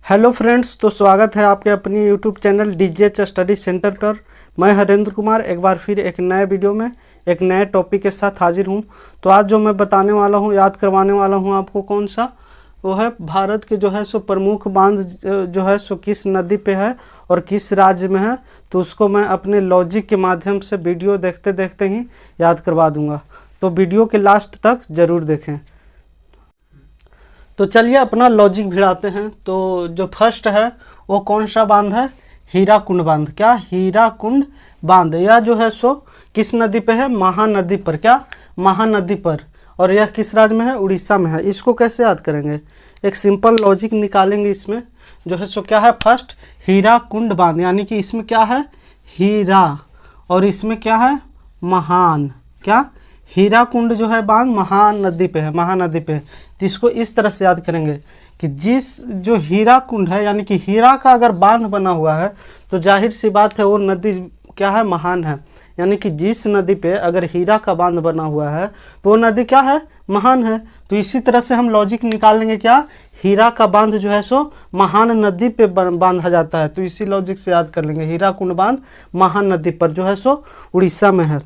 Hello friends, तो स्वागत है आपके अपनी YouTube channel DGH study centre पर। मैं हरेंद्र कुमार एक बार फिर एक नए वीडियो में एक नए टॉपिक के साथ हाजिर हूं। तो आज जो मैं बताने वाला हूं, याद करवाने वाला हूं आपको कौन सा, वो है भारत के जो है सो प्रमुख बांध जो है सो किस नदी पे है और किस राज्य में है। तो उसको मैं अपने लॉजिक के माध्यम से वीडियो देखते देखते ही याद करवा दूँगा। तो वीडियो के लास्ट तक ज़रूर देखें। तो चलिए अपना लॉजिक भिड़ाते हैं। तो जो फर्स्ट है वो कौन सा बांध है? हीराकुंड बांध। क्या? हीराकुंड बांध। यह जो है सो किस नदी पे है? महानदी पर। क्या? महानदी पर। और यह किस राज्य में है? उड़ीसा में है। इसको कैसे याद करेंगे? एक सिंपल लॉजिक निकालेंगे। इसमें जो है सो क्या है? फर्स्ट हीराकुंड बांध, यानी कि इसमें क्या है? हीरा, और इसमें क्या है? महान। क्या? हीराकुंड जो है बांध महानदी पे है, महानदी पे। तो इसको इस तरह से याद करेंगे कि जिस जो हीराकुंड है, यानी कि हीरा का अगर बांध बना हुआ है तो जाहिर सी बात है वो नदी क्या है? महान है। यानी कि जिस नदी पे अगर हीरा का बांध बना हुआ है तो वो नदी क्या है? महान है। तो इसी तरह से हम लॉजिक निकाल लेंगे। क्या? हीरा का बांध जो है सो महान नदी पे बांधा जाता है। तो इसी लॉजिक से याद कर लेंगे, हीराकुंड बांध महानदी पर जो है सो उड़ीसा में है।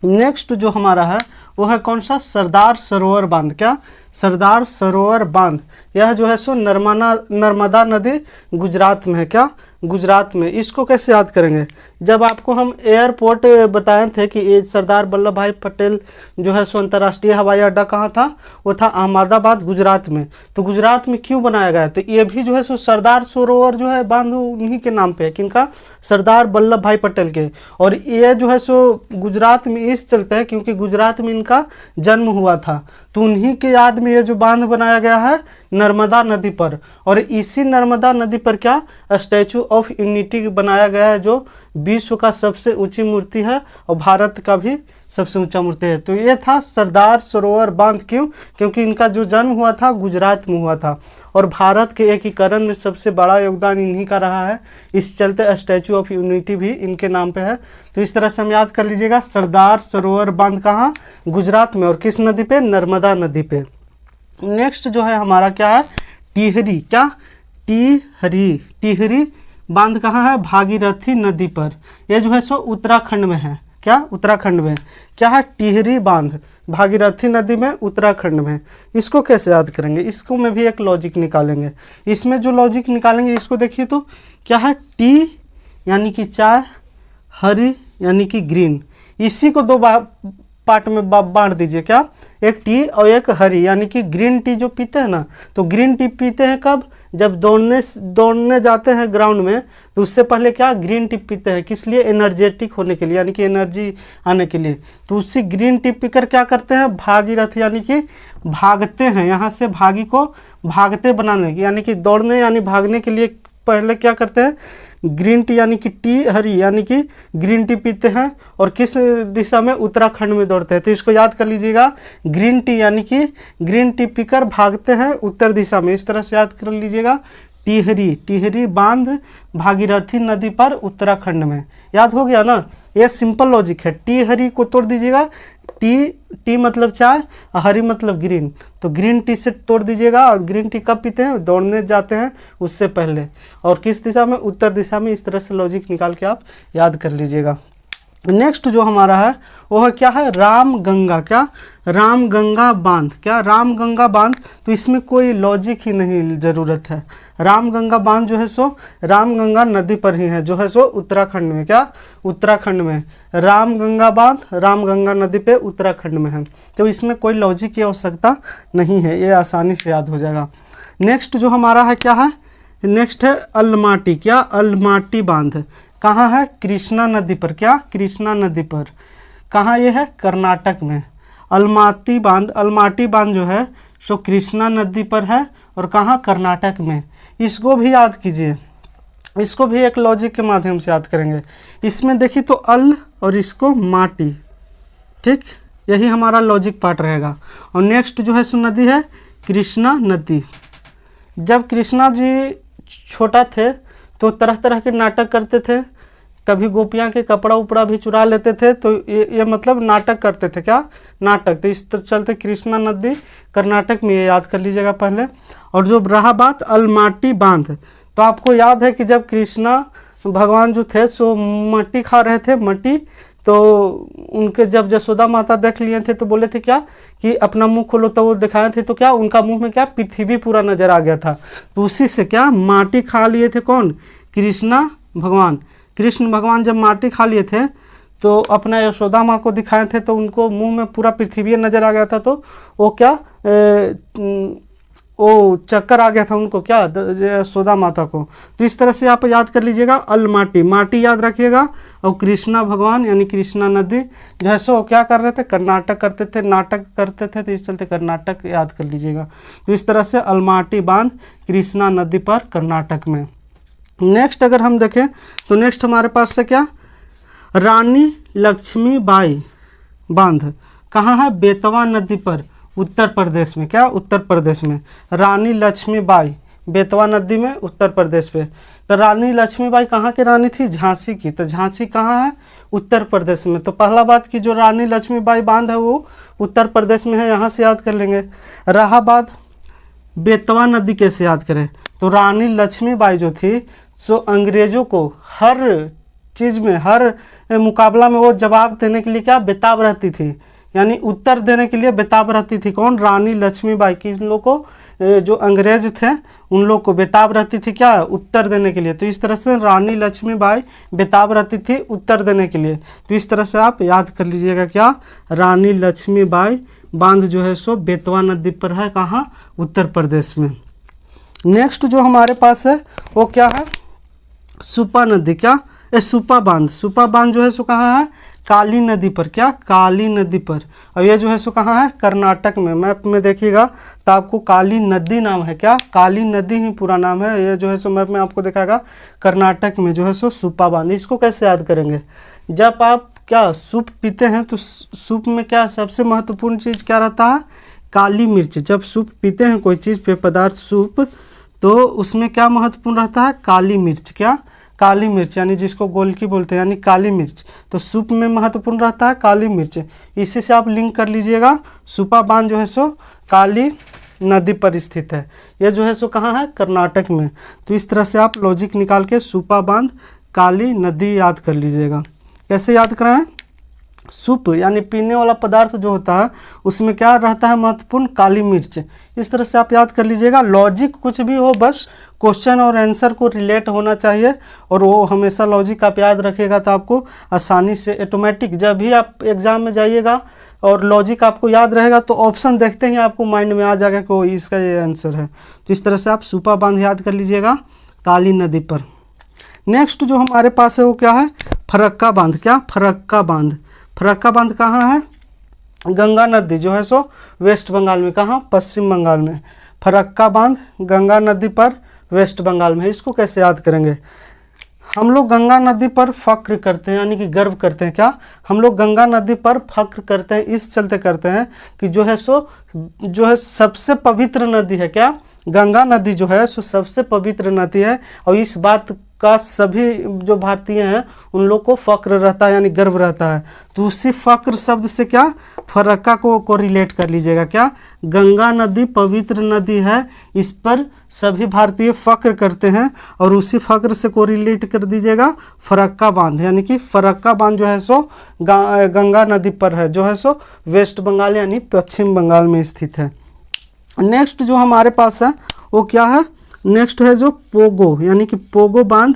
नेक्स्ट जो हमारा है वो है कौन सा? सरदार सरोवर बांध। क्या? सरदार सरोवर बांध। यह जो है सो नर्मदा नदी गुजरात में है। क्या? गुजरात में। इसको कैसे याद करेंगे? जब आपको हम एयरपोर्ट बताए थे कि ये सरदार वल्लभ भाई पटेल जो है सो अंतर्राष्ट्रीय हवाई अड्डा कहाँ था? वो था अहमदाबाद, गुजरात में। तो गुजरात में क्यों बनाया गया? तो ये भी जो है सो सरदार सरोवर जो है बांध उन्हीं के नाम पे है। किनका? सरदार वल्लभ भाई पटेल के। और ये जो है सो गुजरात में इस चलते है क्योंकि गुजरात में इनका जन्म हुआ था। तो उन्हीं के याद में ये जो बांध बनाया गया है नर्मदा नदी पर। और इसी नर्मदा नदी पर क्या? स्टैचू ऑफ यूनिटी बनाया गया है, जो विश्व का सबसे ऊंची मूर्ति है और भारत का भी सबसे ऊंचा मूर्ति है। तो ये था सरदार सरोवर बांध। क्यों? क्योंकि इनका जो जन्म हुआ था गुजरात में हुआ था और भारत के एकीकरण में सबसे बड़ा योगदान इन्हीं का रहा है। इस चलते स्टैचू ऑफ यूनिटी भी इनके नाम पे है। तो इस तरह से हम याद कर लीजिएगा, सरदार सरोवर बांध कहाँ? गुजरात में। और किस नदी पे? नर्मदा नदी पे। नेक्स्ट जो है हमारा क्या है? टिहरी। क्या? टिहरी। टिहरी बांध कहाँ है? भागीरथी नदी पर। यह जो है सो उत्तराखंड में है। क्या? उत्तराखंड में। क्या है? टिहरी बांध भागीरथी नदी में, उत्तराखंड में। इसको कैसे याद करेंगे? इसको में भी एक लॉजिक निकालेंगे। इसमें जो लॉजिक निकालेंगे इसको देखिए तो क्या है? टी यानी कि चाय, हरी यानी कि ग्रीन। इसी को दो पार्ट में बांट दीजिए। क्या? एक टी और एक हरी, यानी कि ग्रीन टी जो पीते हैं ना, तो ग्रीन टी पीते हैं कब? जब दौड़ने जाते हैं ग्राउंड में, तो उससे पहले क्या? ग्रीन टी पीते हैं। किस लिए? एनर्जेटिक होने के लिए, यानी कि एनर्जी आने के लिए। तो उसी ग्रीन टी पीकर क्या करते हैं? भागीरथ यानी कि भागते हैं। यहाँ से भागी को भागते बनाने की, यानी कि दौड़ने यानी भागने के लिए पहले क्या करते हैं? ग्रीन टी यानी कि टी हरी यानी कि ग्रीन टी पीते हैं। और किस दिशा में? उत्तराखंड में दौड़ते हैं। तो इसको याद कर लीजिएगा, ग्रीन टी यानी कि ग्रीन टी पीकर भागते हैं उत्तर दिशा में। इस तरह से याद कर लीजिएगा, टिहरी। टिहरी बांध भागीरथी नदी पर, उत्तराखंड में। याद हो गया ना? ये सिंपल लॉजिक है। टी हरी को तोड़ दीजिएगा, टी मतलब चाय, हरी मतलब ग्रीन। तो ग्रीन टी से तोड़ दीजिएगा। और ग्रीन टी कब पीते हैं? दौड़ने जाते हैं उससे पहले। और किस दिशा में? उत्तर दिशा में। इस तरह से लॉजिक निकाल के आप याद कर लीजिएगा। नेक्स्ट जो हमारा है वो है क्या है? रामगंगा। क्या? रामगंगा बांध। क्या? रामगंगा बांध। तो इसमें कोई लॉजिक ही नहीं ज़रूरत है। रामगंगा बांध जो है सो रामगंगा नदी पर ही है, जो है सो उत्तराखंड में। क्या? उत्तराखंड में। रामगंगा बांध रामगंगा नदी पे उत्तराखंड में है। तो इसमें कोई लॉजिक की आवश्यकता नहीं है, ये आसानी से याद हो जाएगा। नेक्स्ट जो हमारा है क्या है? नेक्स्ट है अलमाटी। क्या? अलमाटी बांध कहाँ है? कृष्णा नदी पर। क्या? कृष्णा नदी पर। कहाँ ये है? कर्नाटक में। अलमाटी बांध जो है सो कृष्णा नदी पर है। और कहाँ? कर्नाटक में। इसको भी याद कीजिए। इसको भी एक लॉजिक के माध्यम से याद करेंगे। इसमें देखिए तो अल और इसको माटी। ठीक, यही हमारा लॉजिक पार्ट रहेगा। और नेक्स्ट जो है सो नदी है कृष्णा नदी। जब कृष्णा जी छोटा थे तो तरह तरह के नाटक करते थे। कभी गोपियाँ के कपड़ा उपड़ा भी चुरा लेते थे, तो ये मतलब नाटक करते थे, क्या नाटक। तो इस चलते कृष्णा नदी कर्नाटक में, ये याद कर लीजिएगा पहले। और जो रहा बात अलमाटी बांध, तो आपको याद है कि जब कृष्णा भगवान जो थे सो मट्टी खा रहे थे, मट्टी, तो उनके जब जसोदा माता देख लिए थे तो बोले थे क्या कि अपना मुंह खोलो, तो वो दिखाए थे, तो क्या उनका मुंह में क्या पृथ्वी पूरा नजर आ गया था। तो उसी से क्या माटी खा लिए थे कौन, कृष्णा भगवान। कृष्ण भगवान जब माटी खा लिए थे तो अपना यशोदा माँ को दिखाए थे, तो उनको मुंह में पूरा पृथ्वी नजर आ गया था, तो वो क्या वो चक्कर आ गया था उनको, क्या यशोदा माता को। तो इस तरह से आप याद कर लीजिएगा, अलमाटी, माटी याद रखिएगा, और कृष्णा भगवान यानी कृष्णा नदी जो है सो क्या कर रहे थे, कर्नाटक करते थे, नाटक करते थे, तो इस चलते कर्नाटक याद कर लीजिएगा। तो इस तरह से अलमाटी बांध कृष्णा नदी पर कर्नाटक में। नेक्स्ट अगर हम देखें तो नेक्स्ट हमारे पास से क्या, रानी लक्ष्मीबाई बांध कहाँ है, बेतवा नदी पर, उत्तर प्रदेश में, क्या उत्तर प्रदेश में। रानी लक्ष्मीबाई बेतवा नदी में, उत्तर प्रदेश पे। तो रानी लक्ष्मीबाई कहाँ की रानी थी, झांसी की। तो झांसी कहाँ है, उत्तर प्रदेश में। तो पहला बात कि जो रानी लक्ष्मीबाई बांध है वो उत्तर प्रदेश में है, यहाँ से याद कर लेंगे। रहा बात बेतवा नदी कैसे याद करें, तो रानी लक्ष्मीबाई जो थी सो अंग्रेजों को हर चीज़ में, हर मुकाबला में वो जवाब देने के लिए क्या बेताब रहती थी, यानी उत्तर देने के लिए बेताब रहती थी। कौन, रानी लक्ष्मीबाई। किन लोग को, जो अंग्रेज थे उन लोग को बेताब रहती थी क्या, उत्तर देने के लिए। तो इस तरह से रानी लक्ष्मीबाई बेताब रहती थी उत्तर देने के लिए। तो इस तरह से आप याद कर लीजिएगा, क्या रानी लक्ष्मीबाई बांध जो है सो बेतवा नदी पर है, कहाँ, उत्तर प्रदेश में। नेक्स्ट जो हमारे पास है वो क्या है, सुपा नदी, क्या सुपा बांध। सुपा बांध जो है सो कहाँ है, काली नदी पर, क्या काली नदी पर। और ये जो है सो कहाँ है, कर्नाटक में। मैप में देखिएगा तो आपको काली नदी नाम है, क्या काली नदी ही पूरा नाम है। ये जो है सो मैप में आपको दिखाएगा कर्नाटक में जो है सो सुपा बांध। इसको कैसे याद करेंगे, जब आप क्या सूप पीते हैं तो सूप में क्या सबसे महत्वपूर्ण चीज़ क्या रहता है, काली मिर्च। जब सूप पीते हैं कोई चीज़ पेय पदार्थ सूप, तो उसमें क्या महत्वपूर्ण रहता है, काली मिर्च, क्या काली मिर्च, यानी जिसको गोलकी बोलते हैं, यानी काली मिर्च। तो सूप में महत्वपूर्ण रहता है काली मिर्च। इसी से आप लिंक कर लीजिएगा, सुपा बांध जो है सो काली नदी पर स्थित है। ये जो है सो कहाँ है, कर्नाटक में। तो इस तरह से आप लॉजिक निकाल के सुपा बांध काली नदी याद कर लीजिएगा। कैसे याद कराएं, सूप यानी पीने वाला पदार्थ जो होता है उसमें क्या रहता है महत्वपूर्ण, काली मिर्च। इस तरह से आप याद कर लीजिएगा। लॉजिक कुछ भी हो, बस क्वेश्चन और आंसर को रिलेट होना चाहिए, और वो हमेशा लॉजिक आप याद रखिएगा तो आपको आसानी से ऑटोमेटिक, जब भी आप एग्जाम में जाइएगा और लॉजिक आपको याद रहेगा तो ऑप्शन देखते ही आपको माइंड में आ जाएगा कि वो इसका ये आंसर है। तो इस तरह से आप सुपा बांध याद कर लीजिएगा काली नदी पर। नेक्स्ट जो हमारे पास है वो क्या है, फरक्का बांध, क्या फरक्का बांध। फरक्का बांध कहाँ है, गंगा नदी जो है सो वेस्ट बंगाल में, कहाँ, पश्चिम बंगाल में। फरक्का बांध गंगा नदी पर वेस्ट बंगाल में। इसको कैसे याद करेंगे, हम लोग गंगा नदी पर फक्र करते हैं, यानी कि गर्व करते हैं। क्या हम लोग गंगा नदी पर फक्र करते हैं, इस चलते करते हैं कि जो है सो जो है सबसे पवित्र नदी है, क्या गंगा नदी जो है सो सबसे पवित्र नदी है। और इस बात का सभी जो भारतीय हैं उन लोग को फक्र रहता है, यानी गर्व रहता है। तो उसी फक्र शब्द से क्या फरक्का को रिलेट कर लीजिएगा। क्या गंगा नदी पवित्र नदी है, इस पर सभी भारतीय फक्र करते हैं, और उसी फक्र से को रिलेट कर दीजिएगा फरक्का बांध, यानी कि फरक्का बांध जो है सो गंगा नदी पर है, जो है सो वेस्ट बंगाल यानी पश्चिम बंगाल में स्थित है। नेक्स्ट जो हमारे पास है वो क्या है, नेक्स्ट है जो पोगो, यानी कि पोगो बांध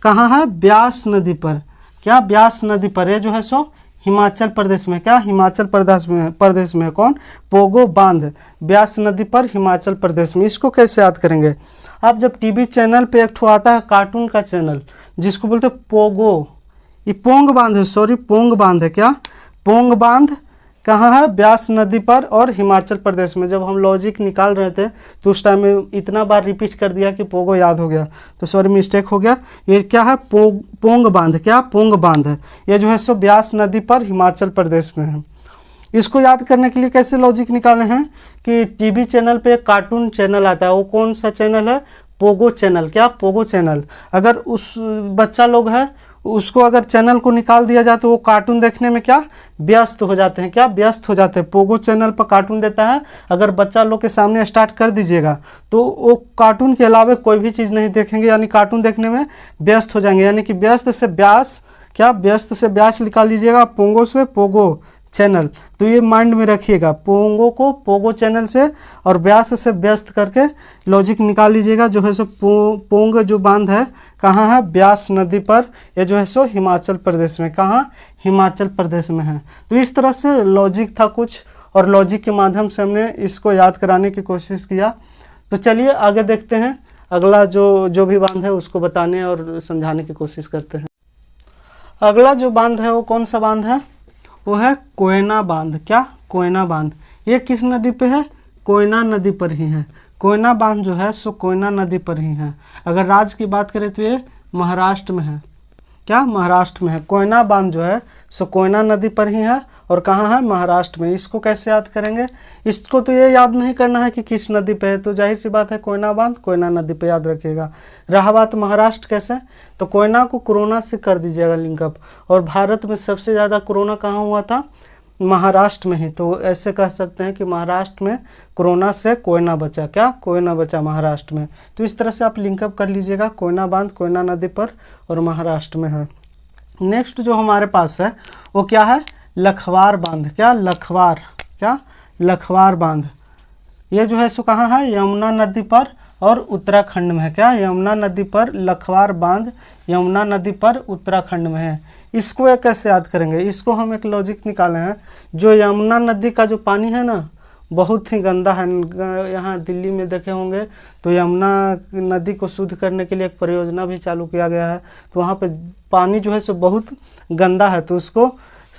कहाँ है, ब्यास नदी पर। क्या ब्यास नदी पर, ये जो है सो हिमाचल प्रदेश में, क्या हिमाचल प्रदेश में कौन, पोगो बांध ब्यास नदी पर हिमाचल प्रदेश में। इसको कैसे याद करेंगे, आप जब टीवी चैनल पे एक ठो आता है कार्टून का चैनल जिसको बोलते हैं पोगो, ये पोंग बांध है, सॉरी पोंग बांध है। क्या पोंग बांध कहाँ है, ब्यास नदी पर और हिमाचल प्रदेश में। जब हम लॉजिक निकाल रहे थे तो उस टाइम में इतना बार रिपीट कर दिया कि पोगो याद हो गया, तो सॉरी मिस्टेक हो गया। ये क्या है, पोंग बांध, क्या पोंग बांध है, ये जो है सो ब्यास नदी पर हिमाचल प्रदेश में है। इसको याद करने के लिए कैसे लॉजिक निकाले हैं कि टीवी चैनल पे एक कार्टून चैनल आता है, वो कौन सा चैनल है, पोगो चैनल, क्या पोगो चैनल। अगर उस बच्चा लोग है उसको अगर चैनल को निकाल दिया जाए तो वो कार्टून देखने में क्या व्यस्त हो जाते हैं, क्या व्यस्त हो जाते हैं। पोगो चैनल पर कार्टून देता है, अगर बच्चा लोग के सामने स्टार्ट कर दीजिएगा तो वो कार्टून के अलावा कोई भी चीज़ नहीं देखेंगे, यानी कार्टून देखने में व्यस्त हो जाएंगे। यानी कि व्यस्त से व्यास, क्या व्यस्त से व्यास निकाल लीजिएगा, पोंगो से पोगो चैनल। तो ये माइंड में रखिएगा, पोंगो को पोगो चैनल से और व्यास से व्यस्त करके लॉजिक निकाल लीजिएगा। जो है सो पोंग जो बांध है कहाँ है, ब्यास नदी पर। ये जो है सो हिमाचल प्रदेश में, कहाँ, हिमाचल प्रदेश में है। तो इस तरह से लॉजिक था कुछ, और लॉजिक के माध्यम से हमने इसको याद कराने की कोशिश किया। तो चलिए आगे देखते हैं, अगला जो भी बांध है उसको बताने और समझाने की कोशिश करते हैं। अगला जो बांध है वो कौन सा बांध है, वो है कोयना बांध। क्या, कोयना बांध। ये किस नदी पे है, कोयना नदी पर ही है। कोयना बांध जो है सो कोयना नदी पर ही है। अगर राज्य की बात करें तो ये महाराष्ट्र में है, क्या, महाराष्ट्र में है। कोयना बांध जो है सो कोयना नदी पर ही है, और कहाँ है, महाराष्ट्र में। इसको कैसे याद करेंगे, इसको तो ये याद नहीं करना है कि किस नदी पे है, तो जाहिर सी बात है कोयना बांध कोयना नदी पे याद रखिएगा। रहा बात महाराष्ट्र कैसे, तो कोयना को कोरोना से कर दीजिएगा लिंकअप। और भारत में सबसे ज़्यादा कोरोना कहाँ हुआ था, महाराष्ट्र में ही। तो ऐसे कह सकते हैं कि महाराष्ट्र में कोरोना से कोयना बचा, क्या, कोयना बचा महाराष्ट्र में। तो इस तरह से आप लिंकअप कर लीजिएगा, कोयना बांध कोयना नदी पर और महाराष्ट्र में है। नेक्स्ट जो हमारे पास है वो क्या है, लखवार बांध। क्या, लखवार, क्या, लखवार बांध। ये जो है सो कहाँ है, यमुना नदी पर और उत्तराखंड में है। क्या, यमुना नदी पर लखवार बांध, यमुना नदी पर उत्तराखंड में है। इसको एक कैसे याद करेंगे, इसको हम एक लॉजिक निकाले हैं। जो यमुना नदी का जो पानी है ना बहुत ही गंदा है। यहाँ दिल्ली में देखे होंगे तो यमुना नदी को शुद्ध करने के लिए एक परियोजना भी चालू किया गया है। तो वहाँ पे पानी जो है सो बहुत गंदा है। तो उसको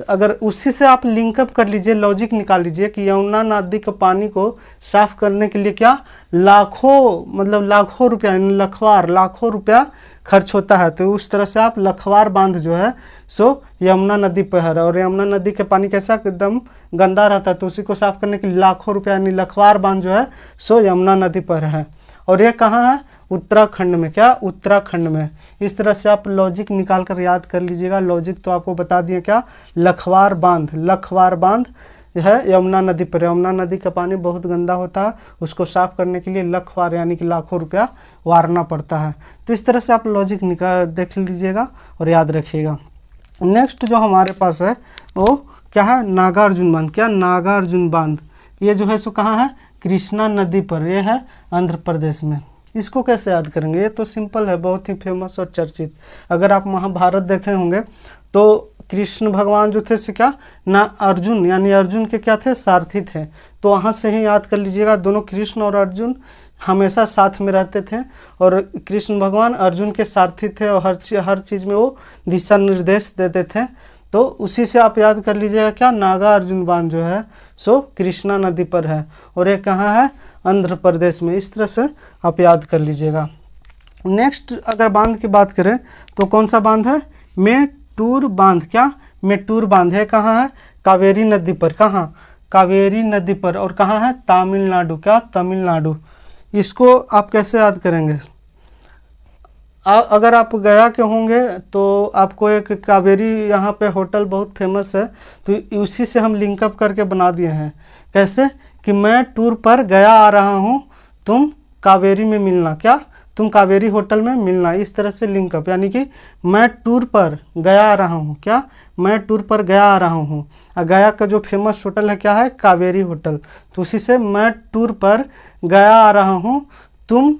अगर उसी से आप लिंकअप कर लीजिए, लॉजिक निकाल लीजिए कि यमुना नदी के पानी को साफ करने के लिए क्या लाखों, मतलब लाखों रुपया, लखवार लाखों रुपया खर्च होता है। तो उस तरह से आप लखवार बांध जो है सो यमुना नदी पर है, और यमुना नदी के पानी कैसा एकदम गंदा रहता है। तो उसी को साफ करने के लिए लाखों रुपया, यानी लखवार बांध जो है सो यमुना नदी पर है। और ये कहाँ है, उत्तराखंड में। क्या, उत्तराखंड में। इस तरह से आप लॉजिक निकाल कर याद कर लीजिएगा। लॉजिक तो आपको बता दिए, क्या, लखवार बांध, लखवार बांध है यमुना नदी पर। यमुना नदी का पानी बहुत गंदा होता है, उसको साफ करने के लिए लखवार यानी कि लाखों रुपया वारना पड़ता है। तो इस तरह से आप लॉजिक निकाल देख लीजिएगा और याद रखिएगा। नेक्स्ट जो हमारे पास है वो क्या है, नागार्जुन बांध। क्या, नागार्जुन बांध। ये जो है सो कहाँ है, कृष्णा नदी पर। ये है आंध्र प्रदेश में। इसको कैसे याद करेंगे, ये तो सिंपल है, बहुत ही फेमस और चर्चित। अगर आप महाभारत देखे होंगे तो कृष्ण भगवान जो थे से क्या ना अर्जुन, यानी अर्जुन के क्या थे, सारथी थे। तो वहाँ से ही याद कर लीजिएगा, दोनों कृष्ण और अर्जुन हमेशा साथ में रहते थे, और कृष्ण भगवान अर्जुन के सारथी थे और हर चीज़ में वो दिशा निर्देश देते थे। तो उसी से आप याद कर लीजिएगा, क्या, नागार्जुन बांध जो है सो कृष्णा नदी पर है, और ये कहाँ है, आंध्र प्रदेश में। इस तरह से आप याद कर लीजिएगा। नेक्स्ट अगर बांध की बात करें तो कौन सा बांध है, मेट्टूर बांध। क्या, मेट्टूर बांध है, कहाँ है, कावेरी नदी पर। कहाँ, कावेरी नदी पर, और कहाँ है, तमिलनाडु। क्या, तमिलनाडु। इसको आप कैसे याद करेंगे, अगर आप गया के होंगे तो आपको एक कावेरी यहाँ पे होटल बहुत फेमस है, तो उसी से हम लिंकअप करके बना दिए हैं। कैसे कि मैं टूर पर गया आ रहा हूँ, तुम कावेरी में मिलना। क्या, तुम कावेरी होटल में मिलना। इस तरह से लिंकअप, यानी कि मैं टूर पर गया आ रहा हूँ। क्या, मैं टूर पर गया आ रहा हूँ। गया का जो फेमस होटल है क्या है, कावेरी होटल। तो उसी से मैं टूर पर गया आ रहा हूँ, तुम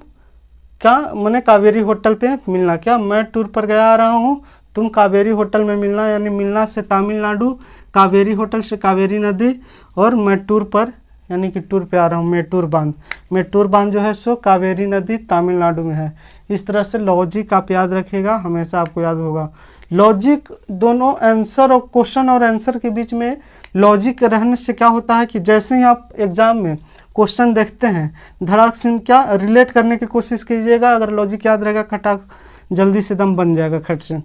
क्या मैंने कावेरी होटल पे मिलना। क्या, मैं टूर पर गया आ रहा हूँ, तुम कावेरी होटल में मिलना। यानी मिलना से तमिलनाडु, कावेरी होटल से कावेरी नदी, और मैं टूर पर यानी कि टूर पे आ रहा हूँ, मेट्टूर बांध। मेट्टूर बांध जो है सो कावेरी नदी तमिलनाडु में है। इस तरह से लॉजिक आप याद रखिएगा, हमेशा आपको याद होगा। लॉजिक दोनों आंसर और क्वेश्चन और आंसर के बीच में लॉजिक रहने से क्या होता है कि जैसे ही आप एग्जाम में क्वेश्चन देखते हैं धड़ाक से क्या रिलेट करने की कोशिश कीजिएगा। अगर लॉजिक याद रहेगा खटाक जल्दी से दम बन जाएगा खट से।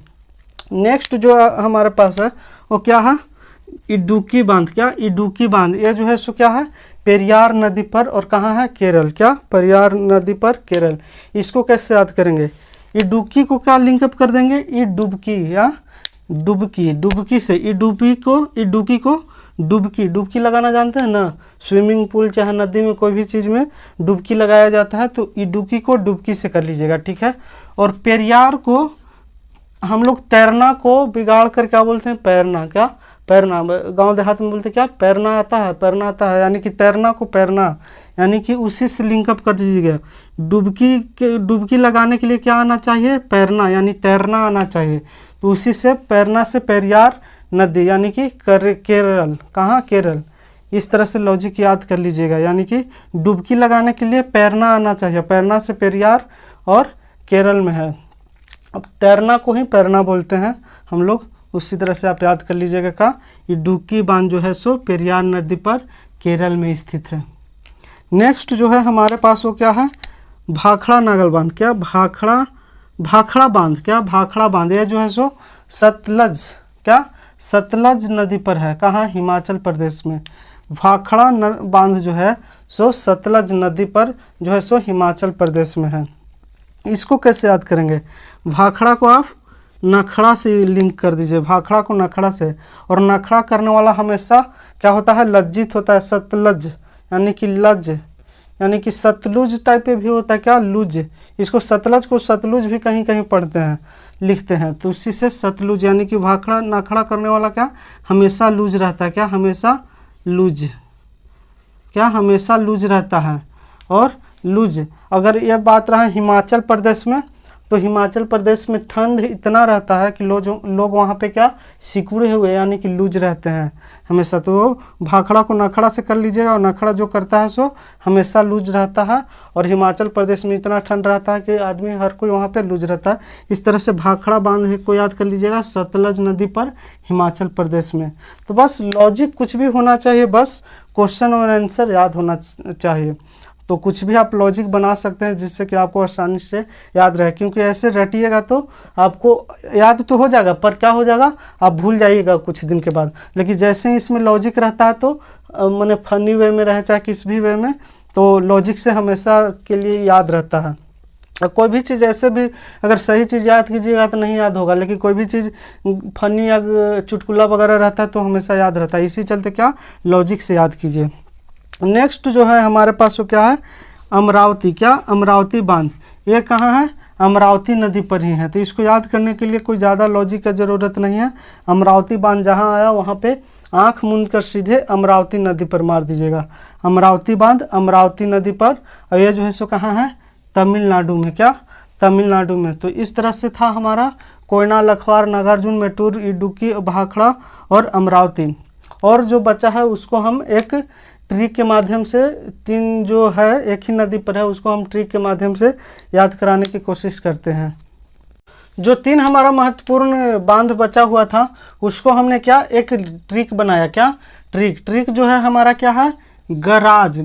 नेक्स्ट जो हमारे पास है वो क्या है, इडुक्की बांध। क्या, इडुक्की बांध। ये जो है सो क्या है, पेरियार नदी पर, और कहाँ है, केरल। क्या, पेरियार नदी पर केरल। इसको कैसे याद करेंगे, इडुक्की को क्या लिंकअप कर देंगे, इडुबकी या डुबकी, डुबकी से इडुबकी को डुबकी, डुबकी लगाना जानते हैं ना, स्विमिंग पूल चाहे नदी में कोई भी चीज़ में डुबकी लगाया जाता है, तो इडुक्की को डुबकी से कर लीजिएगा, ठीक है। और पेरियार को हम लोग तैरना को बिगाड़ कर क्या बोलते हैं, पैरना। क्या, पैरना। गांव देहात में बोलते क्या, पैरना आता है, पैरना आता है, यानी कि तैरना को पैरना, यानी कि उसी से लिंकअप कर दीजिएगा। डुबकी लगाने के लिए क्या आना चाहिए, पैरना, यानी तैरना आना चाहिए, तो उसी से पैरना से पेरियार नदी, यानी कि केरल। कहाँ, केरल। इस तरह से लॉजिक याद कर लीजिएगा, यानी कि डुबकी लगाने के लिए पैरना आना चाहिए, पैरना से पेरियार और केरल में है। अब तैरना को ही पैरना बोलते हैं हम लोग, उसी तरह से आप याद कर लीजिएगा का इडुक्की बांध जो है सो पेरियार नदी पर केरल में स्थित है। नेक्स्ट जो है हमारे पास वो क्या है, भाखड़ा नागल बांध। क्या, भाखड़ा बांध। क्या, भाखड़ा बांध, ये जो है सो सतलज, क्या, सतलज नदी पर है। कहाँ, हिमाचल प्रदेश में। भाखड़ा बांध जो है सो सतलज नदी पर जो है सो हिमाचल प्रदेश में है। इसको कैसे याद करेंगे, भाखड़ा को आप नखड़ा से लिंक कर दीजिए, भाखड़ा को नखड़ा से, और नखड़ा करने वाला हमेशा क्या होता है, लज्जित होता है, सतलज यानी कि लज, यानी कि सतलुज टाइप पे भी होता है, क्या, लुज। इसको सतलज को सतलुज भी कहीं कहीं पढ़ते हैं, लिखते हैं, तो उसी से सतलुज, यानी कि भाखड़ा नखड़ा करने वाला क्या, हमेशा लूज रहता है। क्या, हमेशा लूज, क्या, हमेशा लूज रहता है। और लूज, अगर यह बात रहा हिमाचल प्रदेश में, तो हिमाचल प्रदेश में ठंड इतना रहता है कि लोग वहाँ पे क्या, सिकुड़े हुए यानी कि लूज रहते हैं हमेशा। तो भाखड़ा को नखड़ा से कर लीजिएगा, और नखड़ा जो करता है सो हमेशा लूज रहता है, और हिमाचल प्रदेश में इतना ठंड रहता है कि आदमी हर कोई वहाँ पे लूज रहता है। इस तरह से भाखड़ा बांध को याद कर लीजिएगा, सतलज नदी पर हिमाचल प्रदेश में। तो बस लॉजिक कुछ भी होना चाहिए, बस क्वेश्चन और आंसर याद होना चाहिए, तो कुछ भी आप लॉजिक बना सकते हैं जिससे कि आपको आसानी से याद रहे, क्योंकि ऐसे रटिएगा तो आपको याद तो हो जाएगा, पर क्या हो जाएगा, आप भूल जाइएगा कुछ दिन के बाद। लेकिन जैसे ही इसमें लॉजिक रहता है तो मैंने फनी वे में रहे चाहे किस भी वे में, तो लॉजिक से हमेशा के लिए याद रहता है। और कोई भी चीज़ ऐसे भी अगर सही चीज़ याद कीजिएगा तो नहीं याद होगा, लेकिन कोई भी चीज़ फनी या चुटकुला वगैरह रहता है तो हमेशा याद रहता है। इसी चलते क्या, लॉजिक से याद कीजिए। नेक्स्ट जो है हमारे पास वो क्या है, अमरावती। क्या, अमरावती बांध, ये कहाँ है, अमरावती नदी पर ही है, तो इसको याद करने के लिए कोई ज़्यादा लॉजिक का ज़रूरत नहीं है। अमरावती बांध जहाँ आया वहाँ पे आँख मूंद कर सीधे अमरावती नदी पर मार दीजिएगा। अमरावती बांध अमरावती नदी पर, और ये जो है सो कहाँ है, तमिलनाडु में। क्या, तमिलनाडु में। तो इस तरह से था हमारा कोयना, लखवार, नागार्जुन, मेटूर, इडुक्की, भाखड़ा और अमरावती। और जो बचा है उसको हम एक ट्रिक के माध्यम से, तीन जो है एक ही नदी पर है, उसको हम ट्रिक के माध्यम से याद कराने की कोशिश करते हैं। जो तीन हमारा महत्वपूर्ण बांध बचा हुआ था उसको हमने क्या, एक ट्रिक बनाया। क्या, ट्रिक जो है हमारा क्या है, गराज।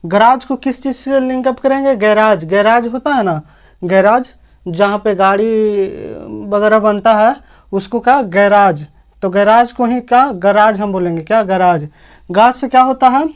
गराज को किस चीज़ से लिंकअप करेंगे, गैराज होता है ना, गैराज जहाँ पे गाड़ी वगैरह बनता है उसको क्या, गैराज। तो गैराज को ही क्या, गराज हम बोलेंगे। क्या, गराज। गा से क्या होता है,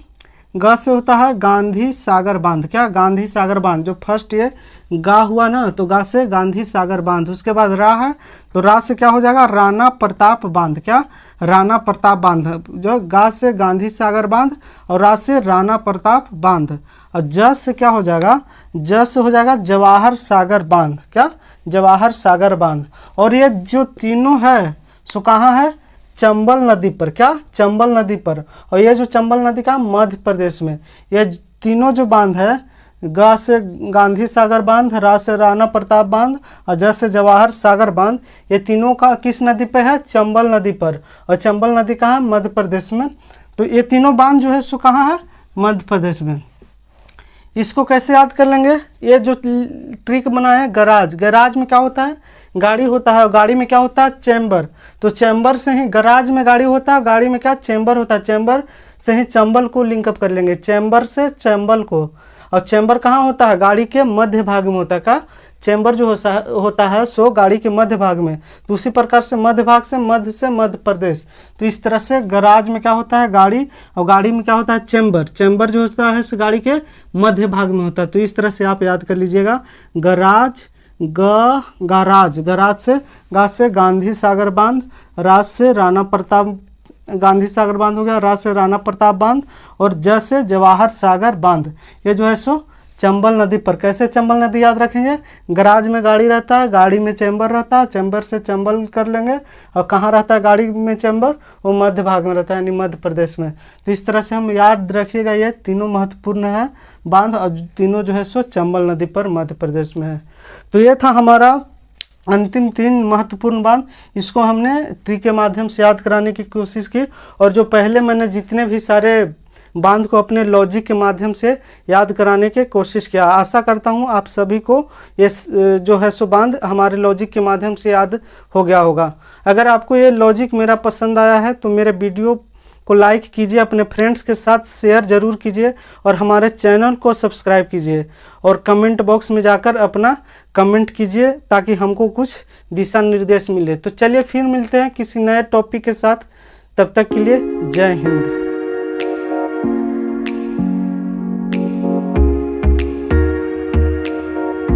गा से होता है गांधी सागर बांध। क्या, गांधी सागर बांध। जो फर्स्ट ये गा हुआ ना, तो गा से गांधी सागर बांध। उसके बाद रा है, तो रा से क्या हो जाएगा, राणा प्रताप बांध। क्या, राणा प्रताप बांध। जो गा से गांधी सागर बांध और रा से राणा प्रताप बांध। और ज से क्या हो जाएगा, ज से हो जाएगा जवाहर सागर बांध। क्या, जवाहर सागर बांध। और ये जो तीनों है सो कहाँ है, चंबल नदी पर। क्या, चंबल नदी पर। और ये जो चंबल नदी का मध्य प्रदेश में, ये तीनों जो बांध है, गा से गांधी सागर बांध, रा से राणा प्रताप बांध और ज से जवाहर सागर बांध, ये तीनों का किस नदी पे है, चंबल नदी पर। और चंबल नदी कहाँ है, मध्य प्रदेश में। तो ये तीनों बांध जो है सो कहाँ है, मध्य प्रदेश में। इसको कैसे याद कर लेंगे, ये जो ट्रिक बना है गराज। गराज में क्या होता है, गाड़ी होता है, और गाड़ी में क्या होता है, चैम्बर। तो चैम्बर से ही, गराज में गाड़ी होता है, गाड़ी में क्या, चैम्बर होता है। चैम्बर से ही चंबल को लिंकअप कर लेंगे, चैम्बर से चंबल को। और चैम्बर कहाँ होता है, गाड़ी के मध्य भाग में होता है। का चैम्बर जो होता है सो गाड़ी के मध्य भाग में। तो उसी प्रकार से मध्य भाग से मध्य प्रदेश। तो इस तरह से गराज में क्या होता है, गाड़ी, और गाड़ी में क्या होता है, चैम्बर। चैम्बर जो होता है गाड़ी के मध्य भाग में होता है। तो इस तरह से आप याद कर लीजिएगा, गराज, गराज, गराज से गांधी सागर बांध, राज से राणा प्रताप, गांधी सागर बांध हो गया, राज से राणा प्रताप बांध, और ज से जवाहर सागर बांध। ये जो है सो चंबल नदी पर। कैसे चंबल नदी याद रखेंगे, गराज में गाड़ी रहता है, गाड़ी में चैम्बर रहता है, चैम्बर से चंबल कर लेंगे, और कहाँ रहता है गाड़ी में चैम्बर, वो मध्य भाग में रहता है, यानी मध्य प्रदेश में। तो इस तरह से हम याद रखिएगा, ये तीनों महत्वपूर्ण है बांध, और तीनों जो है सो चंबल नदी पर मध्य प्रदेश में है। तो ये था हमारा अंतिम 3 महत्वपूर्ण बांध। इसको हमने ट्री के माध्यम से याद कराने की कोशिश की, और जो पहले मैंने जितने भी सारे बांध को अपने लॉजिक के माध्यम से याद कराने की कोशिश किया। आशा करता हूँ आप सभी को ये जो है सो बांध हमारे लॉजिक के माध्यम से याद हो गया होगा। अगर आपको ये लॉजिक मेरा पसंद आया है तो मेरे वीडियो को लाइक कीजिए, अपने फ्रेंड्स के साथ शेयर ज़रूर कीजिए, और हमारे चैनल को सब्सक्राइब कीजिए, और कमेंट बॉक्स में जाकर अपना कमेंट कीजिए ताकि हमको कुछ दिशा निर्देश मिले। तो चलिए फिर मिलते हैं किसी नए टॉपिक के साथ, तब तक के लिए जय हिंद।